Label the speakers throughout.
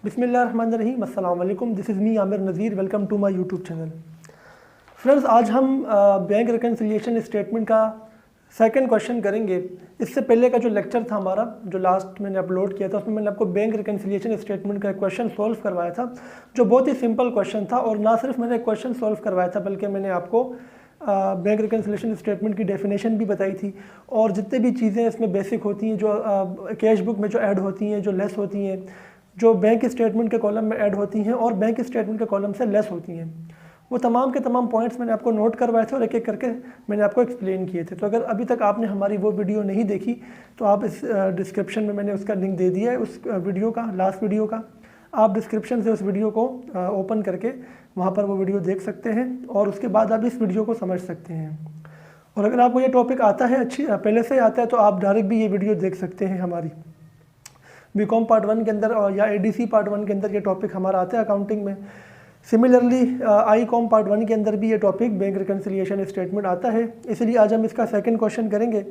Speaker 1: बिस्मिल्लाहिर्रहमानिर्रहीम, अस्सलाम वालेकुम। This is me Aamir Nazir. Welcome to my YouTube channel. Friends, आज हम बैंक रिकन्सिलिएशन स्टेटमेंट का सेकंड क्वेश्चन करेंगे। इससे पहले का जो लेक्चर था हमारा, जो लास्ट मैंने अपलोड किया था, उसमें मैंने आपको बैंक रिकन्सिलिएशन स्टेटमेंट का एक क्वेश्चन सॉल्व करवाया था, जो बहुत ही सिंपल क्वेश्चन था। और ना सिर्फ मैंने क्वेश्चन सॉल्व करवाया था, बल्कि मैंने आपको बैंक रिकन्सिलिएशन स्टेटमेंट की डेफिनेशन भी बताई थी, और जितने भी चीज़ें इसमें बेसिक होती हैं, जो कैश बुक में जो ऐड होती हैं, जो लेस होती हैं, जो बैंक स्टेटमेंट के कॉलम में ऐड होती हैं और बैंक स्टेटमेंट के कॉलम से लेस होती हैं, वो तमाम के तमाम पॉइंट्स मैंने आपको नोट करवाए थे और एक एक करके मैंने आपको एक्सप्लेन किए थे। तो अगर अभी तक आपने हमारी वो वीडियो नहीं देखी तो आप इस डिस्क्रिप्शन में मैंने उसका लिंक दे दिया है, उस वीडियो का, लास्ट वीडियो का। आप डिस्क्रिप्शन से उस वीडियो को ओपन करके वहाँ पर वो वीडियो देख सकते हैं और उसके बाद आप इस वीडियो को समझ सकते हैं। और अगर आपको ये टॉपिक आता है, पहले से आता है, तो आप डायरेक्ट भी ये वीडियो देख सकते हैं हमारी बीकॉम पार्ट 1 के अंदर, और या एडीसी पार्ट 1 के अंदर ये टॉपिक हमारा आता है अकाउंटिंग में। सिमिलरली आई कॉम पार्ट 1 के अंदर भी ये टॉपिक बैंक रिकन्सिलिएशन स्टेटमेंट आता है। इसलिए आज हम इसका सेकंड क्वेश्चन करेंगे।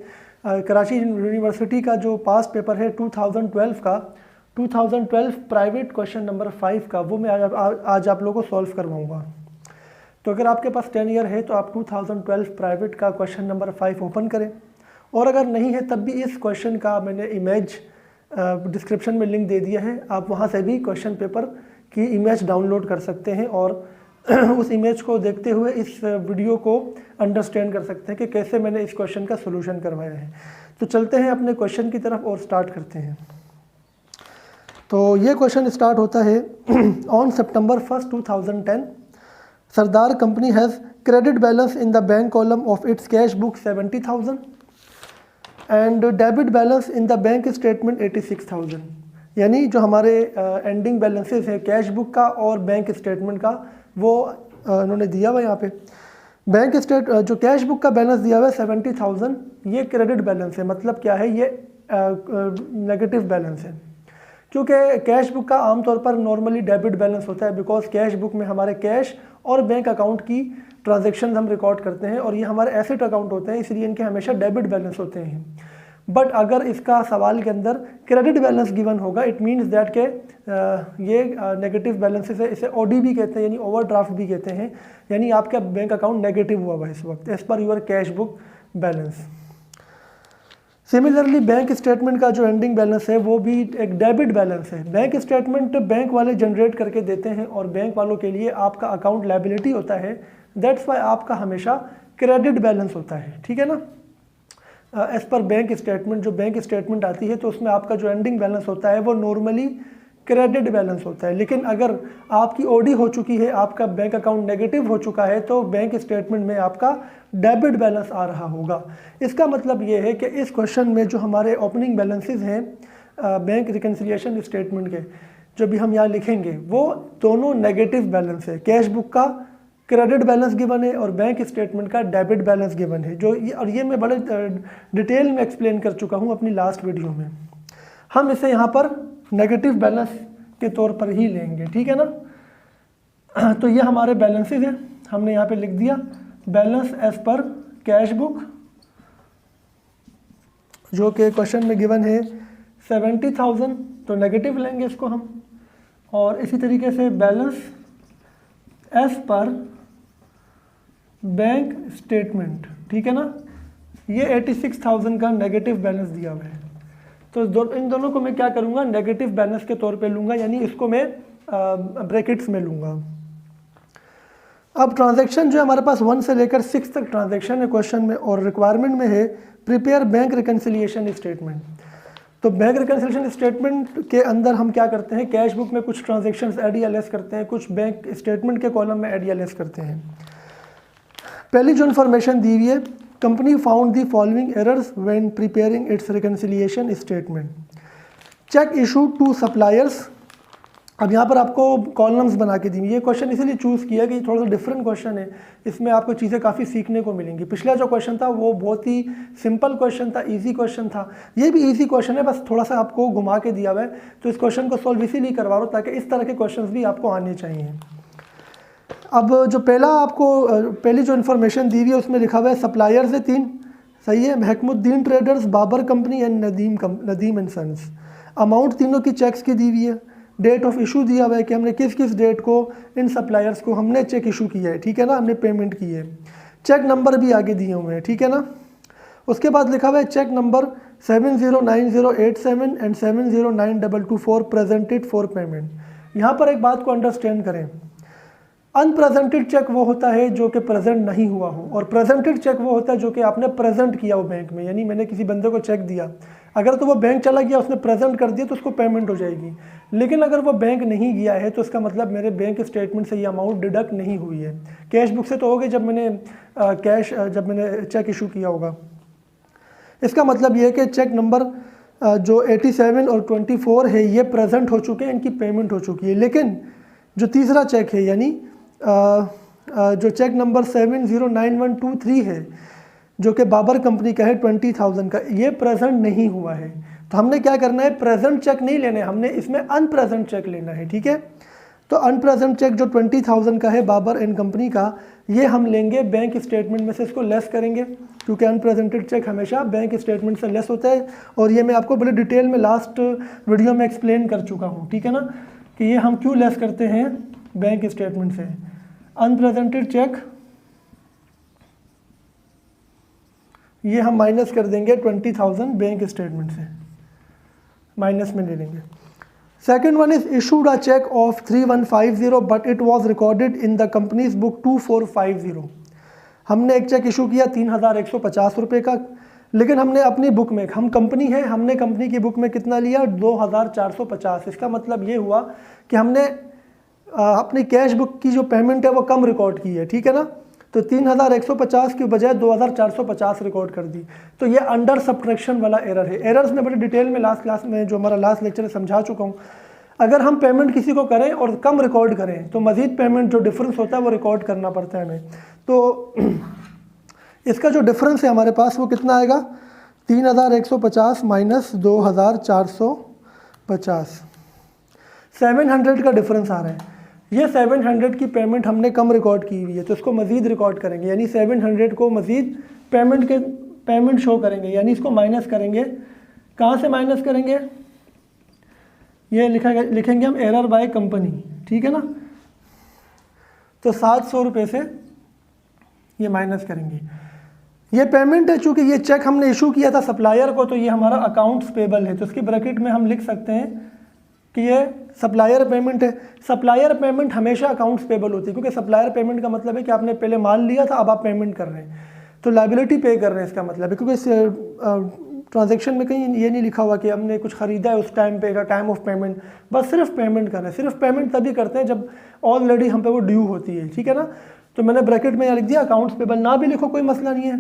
Speaker 1: कराची यूनिवर्सिटी का जो पास पेपर है 2012 का, 2012 प्राइवेट क्वेश्चन नंबर 5 का, वो मैं आज आप लोगों को सॉल्व करवाऊँगा। तो अगर आपके पास 10 ईयर है तो आप 2012 प्राइवेट का क्वेश्चन नंबर 5 ओपन करें, और अगर नहीं है तब भी इस क्वेश्चन का मैंने इमेज डिस्क्रिप्शन में लिंक दे दिया है। आप वहाँ से भी क्वेश्चन पेपर की इमेज डाउनलोड कर सकते हैं और उस इमेज को देखते हुए इस वीडियो को अंडरस्टैंड कर सकते हैं कि कैसे मैंने इस क्वेश्चन का सोल्यूशन करवाया है। तो चलते हैं अपने क्वेश्चन की तरफ और स्टार्ट करते हैं। तो ये क्वेश्चन स्टार्ट होता है, on September 1, 2010 Sardar company has credit balance in the bank column of its cash book 70,000 and debit balance in the bank statement 86,000। यानी जो हमारे एंडिंग बैलेंसेस हैं कैश बुक का और बैंक स्टेटमेंट का, वो उन्होंने दिया हुआ यहाँ पे। जो कैश बुक का बैलेंस दिया हुआ है 70,000, ये क्रेडिट बैलेंस है। मतलब क्या है, ये नेगेटिव बैलेंस है, क्योंकि कैश बुक का आमतौर पर नॉर्मली डेबिट बैलेंस होता है, बिकॉज कैश बुक में हमारे कैश और बैंक अकाउंट की ट्रांजैक्शन हम रिकॉर्ड करते हैं और ये हमारे एसेट अकाउंट होते हैं, इसलिए इनके हमेशा डेबिट बैलेंस होते हैं। बट अगर इसका सवाल के अंदर क्रेडिट बैलेंस गिवन होगा, इट मीन्स दैट के ये नेगेटिव बैलेंसेस है। इसे ओडी भी कहते हैं, यानी ओवरड्राफ्ट भी कहते हैं, यानी आपका बैंक अकाउंट नेगेटिव हुआ है इस वक्त as per your cash book balance. Similarly bank statement का जो एंडिंग बैलेंस है वो भी एक डेबिट बैलेंस है। बैंक स्टेटमेंट बैंक वाले जनरेट करके देते हैं और बैंक वालों के लिए आपका अकाउंट लायबिलिटी होता है, दैट्स वाई आपका हमेशा क्रेडिट बैलेंस होता है, ठीक है ना। एज पर बैंक स्टेटमेंट, जो बैंक स्टेटमेंट आती है तो उसमें आपका जो एंडिंग बैलेंस होता है वो नॉर्मली क्रेडिट बैलेंस होता है। लेकिन अगर आपकी ओडी हो चुकी है, आपका बैंक अकाउंट नेगेटिव हो चुका है, तो बैंक स्टेटमेंट में आपका डेबिट बैलेंस आ रहा होगा। इसका मतलब ये है कि इस क्वेश्चन में जो हमारे ओपनिंग बैलेंसेस हैं बैंक रिकन्सिलिएशन स्टेटमेंट के, जो भी हम यहाँ लिखेंगे, वो दोनों नेगेटिव बैलेंस है। कैश बुक का क्रेडिट बैलेंस गिवन है और बैंक स्टेटमेंट का डेबिट बैलेंस गिवन है, और ये मैं बड़े डिटेल में एक्सप्लेन कर चुका हूँ अपनी लास्ट वीडियो में। हम इसे यहाँ पर नेगेटिव बैलेंस के तौर पर ही लेंगे, ठीक है ना। तो ये हमारे बैलेंसेस हैं, हमने यहाँ पे लिख दिया balance as per cash book, जो कि क्वेश्चन में गिवन है 70,000, तो नेगेटिव लेंगे इसको हम। और इसी तरीके से balance as per bank statement, ठीक है ना, ये 86,000 का नेगेटिव बैलेंस दिया हुआ है। तो इन दोनों को मैं क्या करूँगा, नेगेटिव बैलेंस के तौर पे लूँगा, यानी इसको मैं ब्रैकेट्स में लूँगा। अब ट्रांजैक्शन जो हमारे पास 1 से लेकर 6 तक ट्रांजैक्शन है क्वेश्चन में, और रिक्वायरमेंट में है प्रिपेयर बैंक रिकन्सिलिएशन स्टेटमेंट। तो बैंक रिकन्सिलिएशन स्टेटमेंट के अंदर हम क्या करते हैं, कैश बुक में कुछ ट्रांजैक्शंस ऐड या लेस करते हैं, कुछ बैंक स्टेटमेंट के कॉलम में ऐड या लेस करते हैं। पहली जो इन्फॉर्मेशन दी हुई है, company found the following errors when preparing its reconciliation statement. Cheque issue to suppliers. अब यहाँ पर आपको कॉलम्स बना के दी। ये क्वेश्चन इसीलिए चूज़ किया कि थोड़ा सा डिफरेंट क्वेश्चन है, इसमें आपको चीज़ें काफ़ी सीखने को मिलेंगी। पिछला जो क्वेश्चन था वो बहुत ही सिंपल क्वेश्चन था, इजी क्वेश्चन था। ये भी इजी क्वेश्चन है, बस थोड़ा सा आपको घुमा के दिया हुआ है। तो इस क्वेश्चन को सॉल्व इसीलिए करवा रहा हूँ ताकि इस तरह के क्वेश्चन भी आपको आने चाहिए। अब जो पहली जो इन्फॉर्मेशन दी हुई है उसमें लिखा हुआ है सप्लायर्स है 3, सही है, Mahkamuddin traders, Babar company and Nadeem and sons. Amount तीनों की चेक्स की दी हुई है। डेट ऑफ इशू दिया हुआ है कि हमने किस किस डेट को इन सप्लायर्स को हमने चेक इशू किया है, ठीक है ना, हमने पेमेंट की है। चेक नंबर भी आगे दिए हुए हैं, ठीक है ना। उसके बाद लिखा हुआ है cheque number 709087 and 709224 presented for payment. यहाँ पर एक बात को अंडरस्टैंड करें, अनप्रेजेंटेड चेक वो होता है जो कि प्रेजेंट नहीं हुआ हो, और प्रेजेंटेड चेक वो होता है जो कि आपने प्रेजेंट किया हो बैंक में, यानी मैंने किसी बंदे को चेक दिया, अगर तो वो बैंक चला गया, उसने प्रेजेंट कर दिया तो उसको पेमेंट हो जाएगी। लेकिन अगर वो बैंक नहीं गया है तो इसका मतलब मेरे बैंक स्टेटमेंट से ये अमाउंट डिडक्ट नहीं हुई है। कैश बुक से तो हो गई जब मैंने चेक इशू किया होगा। इसका मतलब ये है कि चेक नंबर जो 87 और 24 है ये प्रेजेंट हो चुके हैं, इनकी पेमेंट हो चुकी है। लेकिन जो तीसरा चेक है यानी जो चेक नंबर 709123 है जो कि बाबर कंपनी का है 20,000 का, ये प्रेजेंट नहीं हुआ है। तो हमने क्या करना है, प्रेजेंट चेक नहीं लेना है, हमने इसमें अनप्रेजेंट चेक लेना है, ठीक है। तो अनप्रेजेंट चेक जो 20,000 का है बाबर एंड कंपनी का, ये हम लेंगे बैंक स्टेटमेंट में से, इसको लेस करेंगे क्योंकि अनप्रेजेंटेड चेक हमेशा बैंक स्टेटमेंट से लेस होता है। और ये मैं आपको बड़े डिटेल में लास्ट वीडियो में एक्सप्लेन कर चुका हूँ, ठीक है ना, कि ये हम क्यों लेस करते हैं बैंक स्टेटमेंट से। अनप्रेजेंटेड चेक ये हम माइनस कर देंगे 20,000 बैंक स्टेटमेंट से, माइनस में ले लेंगे। Second one is issued a cheque of 3150 but it was recorded in the company's book 2450। हमने एक चेक इशू किया 3,150 रुपये का, लेकिन हमने अपनी बुक में, हम कंपनी है, हमने कंपनी की बुक में कितना लिया 2,450। इसका मतलब ये हुआ कि हमने अपनी कैश बुक की जो पेमेंट है वो कम रिकॉर्ड की है, ठीक है ना। तो 3,150 की बजाय 2,450 रिकॉर्ड कर दी। तो ये अंडर सब्ट्रैक्शन वाला एरर है। एरर्स में बड़े डिटेल में लास्ट क्लास में जो हमारा लास्ट लेक्चर है समझा चुका हूँ। अगर हम पेमेंट किसी को करें और कम रिकॉर्ड करें तो मज़ीद पेमेंट जो डिफरेंस होता है वो रिकॉर्ड करना पड़ता है हमें। तो इसका जो डिफरेंस है हमारे पास वो कितना आएगा, 3,150 माइनस 2,450, 700 का डिफरेंस आ रहा है। ये 700 की पेमेंट हमने कम रिकॉर्ड की हुई है, तो इसको मज़ीद रिकॉर्ड करेंगे, यानी 700 को मज़ीद पेमेंट शो करेंगे, यानी इसको माइनस करेंगे। कहाँ से माइनस करेंगे, ये लिखेंगे हम एरर बाय कंपनी, ठीक है ना। तो 700 रुपये से ये माइनस करेंगे। ये पेमेंट है, चूँकि ये चेक हमने इशू किया था सप्लायर को, तो ये हमारा अकाउंट्स पेबल है, तो इसकी ब्रैकेट में हम लिख सकते हैं कि ये सप्लायर पेमेंट है। सप्लायर पेमेंट हमेशा अकाउंट्स पेबल होती है, क्योंकि सप्लायर पेमेंट का मतलब है कि आपने पहले माल लिया था, अब आप पेमेंट कर रहे हैं, तो लायबिलिटी पे कर रहे हैं, इसका मतलब है। क्योंकि इस ट्रांजैक्शन में कहीं ये नहीं लिखा हुआ कि हमने कुछ ख़रीदा है उस टाइम पे का टाइम ऑफ पेमेंट, बस सिर्फ पेमेंट कर रहे हैं। सिर्फ पेमेंट तभी करते हैं जब ऑलरेडी हम पे वो ड्यू होती है, ठीक है ना। तो मैंने ब्रैकेट में यहाँ लिख दिया अकाउंट्स पेबल, ना भी लिखो कोई मसला नहीं है,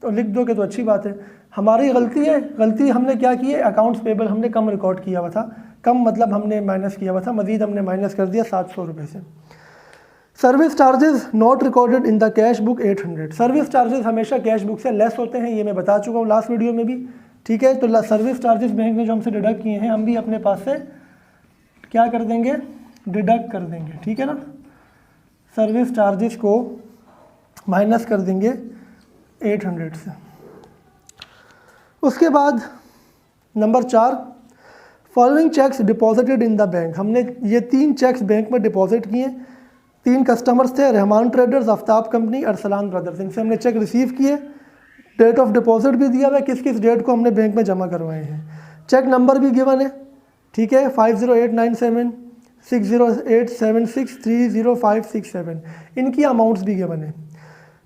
Speaker 1: तो लिख दोगे तो अच्छी बात है। हमारी गलती है, गलती हमने क्या की है, अकाउंट्स पेबल हमने कम रिकॉर्ड किया हुआ था, कम मतलब हमने माइनस किया हुआ था, मज़ीद हमने माइनस कर दिया 700 रुपये से। Service charges not recorded in the cash book 800। Service charges हमेशा कैश बुक से लेस होते हैं, ये मैं बता चुका हूँ लास्ट वीडियो में भी, ठीक है। तो सर्विस चार्जेस बैंक ने जो हमसे डिडक्ट किए हैं, हम भी अपने पास से क्या कर देंगे, डिडक्ट कर देंगे, ठीक है ना। सर्विस चार्जेस को माइनस कर देंगे 800 से। उसके बाद number 4, following checks deposited in the bank. हमने ये 3 चेक्स बैंक में डिपॉजिट किए। 3 कस्टमर्स थे, Rahman traders, Aftab company, Arsalan brothers. इनसे हमने चेक रिसीव किए, डेट ऑफ डिपॉजिट भी दिया हुआ है, किस किस डेट को हमने बैंक में जमा करवाए हैं। चेक नंबर भी गिवन है, ठीक है, 50897 60876300567। इनकी अमाउंट्स भी गिवन है।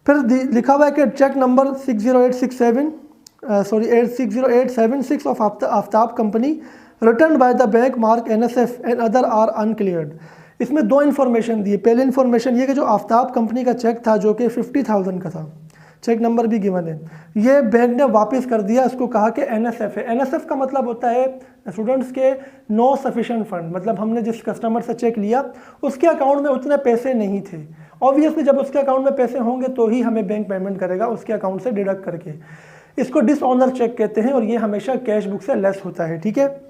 Speaker 1: फिर लिखा हुआ है कि cheque number 60876 of Aftab company return by the bank mark NSF and other are uncleared. इसमें 2 इन्फॉर्मेशन दी है। पहली इन्फॉर्मेशन ये कि जो आफ्ताब कंपनी का चेक था जो कि 50,000 का था, चेक नंबर भी गिवन है, ये बैंक ने वापस कर दिया। इसको कहा कि NSF है। NSF का मतलब होता है स्टूडेंट्स के नो सफिशिएंट फंड, मतलब हमने जिस कस्टमर से चेक लिया उसके अकाउंट में उतने पैसे नहीं थे। ऑब्वियसली जब उसके अकाउंट में पैसे होंगे तो ही हमें बैंक पेमेंट करेगा उसके अकाउंट से डिडक्ट करके। इसको डिसऑनर चेक कहते हैं और ये हमेशा कैश बुक से लेस होता है, ठीक है।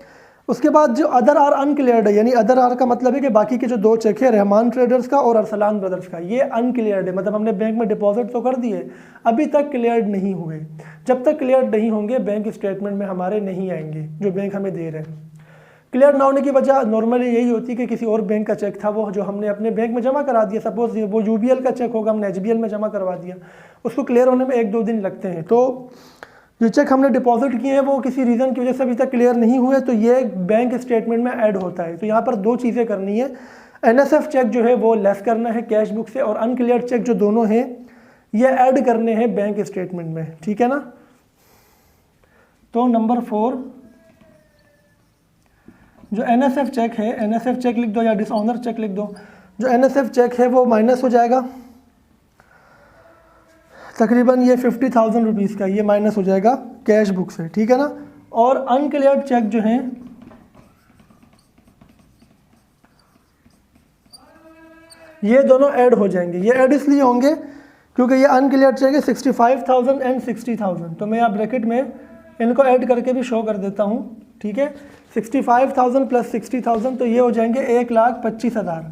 Speaker 1: उसके बाद जो अदर आर अनक्लियर्ड है, यानी अदर आर का मतलब है कि बाकी के जो 2 चेक है, रहमान ट्रेडर्स का और अरसलान ब्रदर्स का, ये अनक्लियर्ड है, मतलब हमने बैंक में डिपॉजिट तो कर दिए, अभी तक क्लियर्ड नहीं हुए। जब तक क्लियर्ड नहीं होंगे बैंक स्टेटमेंट में हमारे नहीं आएंगे जो बैंक हमें दे रहे हैं। क्लियर ना होने की वजह नॉर्मली यही होती है कि किसी और बैंक का चेक था वो जो हमने अपने बैंक में जमा करा दिया, सपोज वो यूबीएल का चेक होगा, हमने एचबीएल में जमा करवा दिया, उसको क्लियर होने में 1-2 दिन लगते हैं। तो जो चेक हमने डिपॉजिट किए हैं वो किसी रीज़न की वजह से अभी तक क्लियर नहीं हुए, तो ये बैंक स्टेटमेंट में ऐड होता है। तो यहाँ पर 2 चीज़ें करनी है, एनएसएफ चेक जो है वो लेस करना है कैश बुक से, और अनक्लियर चेक जो दोनों हैं ये ऐड करने हैं बैंक स्टेटमेंट में, ठीक है ना। तो नंबर 4 जो एनएसएफ चेक है, एनएसएफ चेक लिख दो या डिसऑनर चेक लिख दो। जो एनएसएफ चेक है वो माइनस हो जाएगा, तकरीबन ये 50,000 रुपीज़ का ये माइनस हो जाएगा कैश बुक से, ठीक है ना। और अनक्लियर्ड चेक जो हैं ये दोनों ऐड हो जाएंगे। ये ऐड इसलिए होंगे क्योंकि ये अनक्लियर्ड चेक है 65,000 एंड 60,000, तो मैं यहाँ ब्रैकेट में इनको ऐड करके भी शो कर देता हूँ, ठीक है। 65,000 प्लस 60,000 तो ये हो जाएंगे 1,25,000।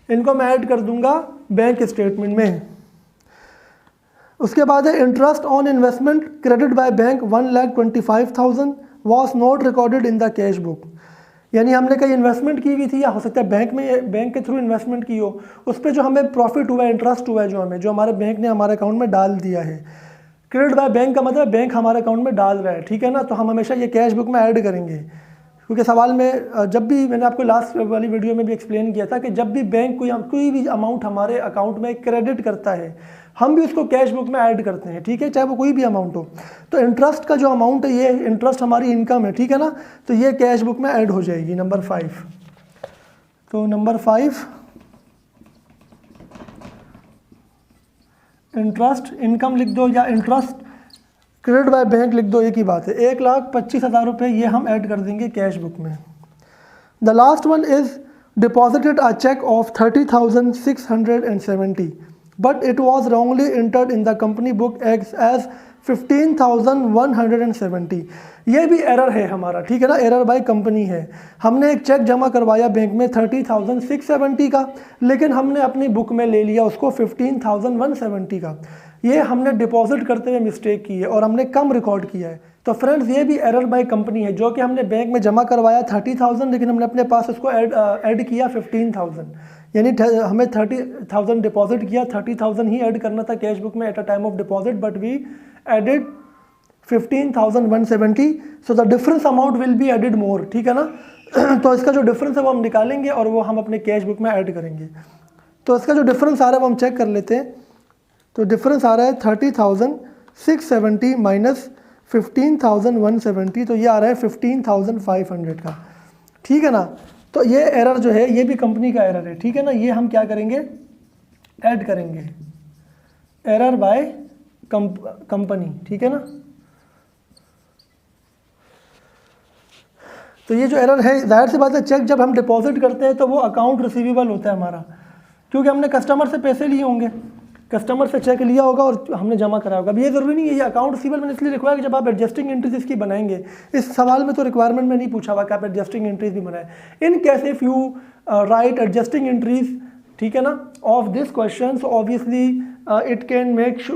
Speaker 1: इनको मैं ऐड कर दूंगा बैंक स्टेटमेंट में। उसके बाद है interest on investment credit by bank 1,25,000 was not recorded in the cash book. यानी हमने कहीं इन्वेस्टमेंट की हुई थी या हो सकता है बैंक के थ्रू इन्वेस्टमेंट की हो, उस पर जो हमें प्रॉफिट हुआ है, इंटरेस्ट हुआ है जो हमारे बैंक ने हमारे अकाउंट में डाल दिया है। क्रेडिट बाय बैंक का मतलब बैंक हमारे अकाउंट में डाल रहा है, ठीक है ना। तो हम हमेशा ये कैश बुक में ऐड करेंगे, क्योंकि सवाल में जब भी मैंने आपको लास्ट वाली वीडियो में भी एक्सप्लेन किया था कि जब भी बैंक कोई भी अमाउंट हमारे अकाउंट में क्रेडिट करता है हम भी उसको कैश बुक में ऐड करते हैं, ठीक है, चाहे वो कोई भी अमाउंट हो। तो इंटरेस्ट का जो अमाउंट है ये इंटरेस्ट हमारी इनकम है, ठीक है ना, तो ये कैश बुक में ऐड हो जाएगी। नंबर 5, तो नंबर 5 इंटरेस्ट इनकम लिख दो या इंटरेस्ट क्रेडिट बाय बैंक लिख दो, एक ही बात है। 1,25,000 रुपये ये हम ऐड कर देंगे कैश बुक में। The last one is deposited a cheque of 30,670 but it was wrongly entered in the company book as 15,170। ये भी एरर है हमारा, ठीक है ना, एरर बाय कंपनी है। हमने एक चेक जमा करवाया बैंक में 30,670 का, लेकिन हमने अपनी बुक में ले लिया उसको 15,170 का। ये हमने डिपॉजिट करते हुए मिस्टेक की है और हमने कम रिकॉर्ड किया है। तो फ्रेंड्स ये भी एरर बाय कंपनी है, जो कि हमने बैंक में जमा करवाया 30,000 लेकिन हमने अपने पास उसको ऐड किया 15,000, यानी हमें 30,000 डिपॉजिट किया, 30,000 ही ऐड करना था कैश बुक में at a time of deposit, but we added 15,170, so the difference amount will be added more, ठीक है ना। तो इसका जो डिफरेंस है वो हम निकालेंगे और वो हम अपने कैश बुक में ऐड करेंगे। तो इसका जो डिफरेंस आ रहा है वो हम चेक कर लेते हैं। तो डिफरेंस आ रहा है 30,670 माइनस 15,170, तो ये आ रहा है 15,500 का, ठीक है ना। तो ये एरर जो है ये भी कंपनी का एरर है, ठीक है ना। ये हम क्या करेंगे, ऐड करेंगे एरर बाय कंपनी, ठीक है ना। तो ये जो एरर है, जाहिर सी बात है, चेक जब हम डिपॉजिट करते हैं तो वो अकाउंट रिसीवेबल होता है हमारा, क्योंकि हमने कस्टमर से पैसे लिए होंगे, कस्टमर से चेक लिया होगा और हमने जमा कराया होगा। अब ये ज़रूरी नहीं है, ये अकाउंट रिसीवेबल मैंने इसलिए लिखवाया कि जब आप एडजस्टिंग एंट्रीज इसकी बनाएंगे, इस सवाल में तो रिक्वायरमेंट में नहीं पूछा हुआ कि आप एडजस्टिंग एंट्रीज भी बनाएं। In case if you write adjusting entries, ठीक है ना, of this question, so obviously it can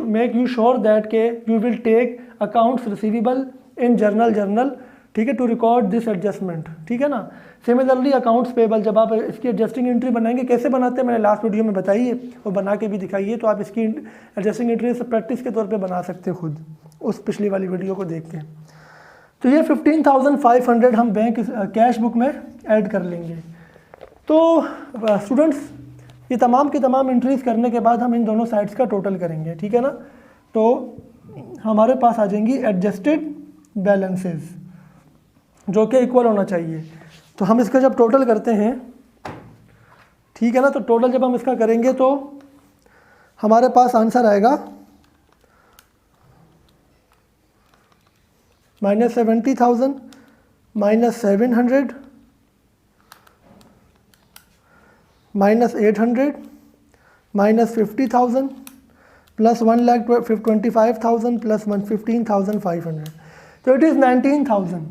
Speaker 1: make you sure that के you will take accounts receivable in journal, ठीक है, टू रिकॉर्ड दिस एडजस्टमेंट, ठीक है ना। सिमिलरली अकाउंट्स पेबल, जब आप इसकी एडजस्टिंग एंट्री बनाएंगे, कैसे बनाते हैं मैंने लास्ट वीडियो में बताई है और बना के भी दिखाई है, तो आप इसकी एडजस्टिंग एंट्री से प्रैक्टिस के तौर पे बना सकते हैं खुद, उस पिछली वाली वीडियो को देख के। तो ये 15,500 हम बैंक कैश बुक में ऐड कर लेंगे। तो स्टूडेंट्स ये तमाम की तमाम एंट्रीज करने के बाद हम इन दोनों साइड्स का टोटल करेंगे, ठीक है ना। तो हमारे पास आ जाएंगी एडजस्टेड बैलेंसेस, जो कि इक्वल होना चाहिए। तो हम इसका जब टोटल करते हैं, ठीक है ना, तो टोटल जब हम इसका करेंगे तो हमारे पास आंसर आएगा -70,000 -700 -800 -50,000 प्लस 1,25,000 प्लस 15,500, तो इट इज़ 19,000।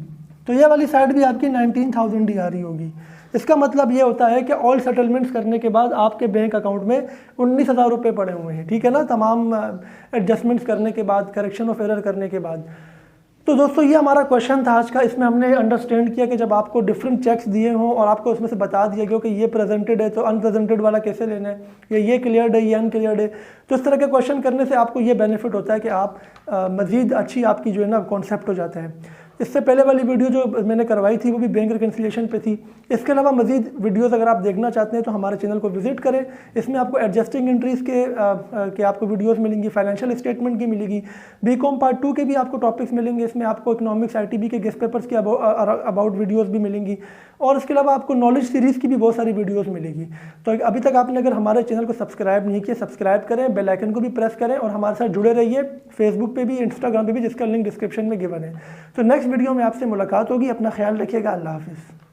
Speaker 1: तो ये वाली साइड भी आपकी 19,000 ही आ रही होगी। इसका मतलब ये होता है कि ऑल सेटलमेंट्स करने के बाद आपके बैंक अकाउंट में 19,000 रुपये पड़े हुए हैं, ठीक है ना, तमाम एडजस्टमेंट्स करने के बाद, करेक्शन ऑफ एरर करने के बाद। तो दोस्तों ये हमारा क्वेश्चन था आज का। इसमें हमने अंडरस्टैंड किया कि जब आपको डिफरेंट चेक्स दिए हों और आपको उसमें से बता दिया गया कि ये प्रेजेंटेड है तो अनप्रेजेंटेड वाला कैसे लेना है, या ये क्लियर्ड है ये अनक्लियर्ड है, तो इस तरह के क्वेश्चन करने से आपको ये बेनिफिट होता है कि आप मज़ीद अच्छी आपकी जो है ना कॉन्सेप्ट हो जाता है। इससे पहले वाली वीडियो जो मैंने करवाई थी वो भी बैंक रिकन्सिलिएशन पे थी। इसके अलावा मज़ीद वीडियोस अगर आप देखना चाहते हैं तो हमारे चैनल को विजिट करें। इसमें आपको एडजस्टिंग एंट्रीज़ के आपको वीडियोस मिलेंगी, फाइनेंशियल स्टेटमेंट की मिलेगी, बीकॉम पार्ट 2 के भी आपको टॉपिक्स मिलेंगे। इसमें आपको इकोनॉमिक्स ITB के गेस्ट पेपर्स के अबाउट वीडियोज़ भी मिलेंगी, और इसके अलावा आपको नॉलेज सीरीज़ की भी बहुत सारी वीडियोज़ मिलेगी। तो अभी तक आपने अगर हमारे चैनल को सब्सक्राइब नहीं किया, सब्सक्राइब करें, बेल आइकन को भी प्रेस करें और हमारे साथ जुड़े रहिए फेसबुक पे भी, इंस्टाग्राम पे भी, जिसका लिंक डिस्क्रिप्शन में गिवन है। तो नेक्स्ट वीडियो में आपसे मुलाकात होगी। अपना ख्याल रखिएगा। अल्लाह हाफिज़।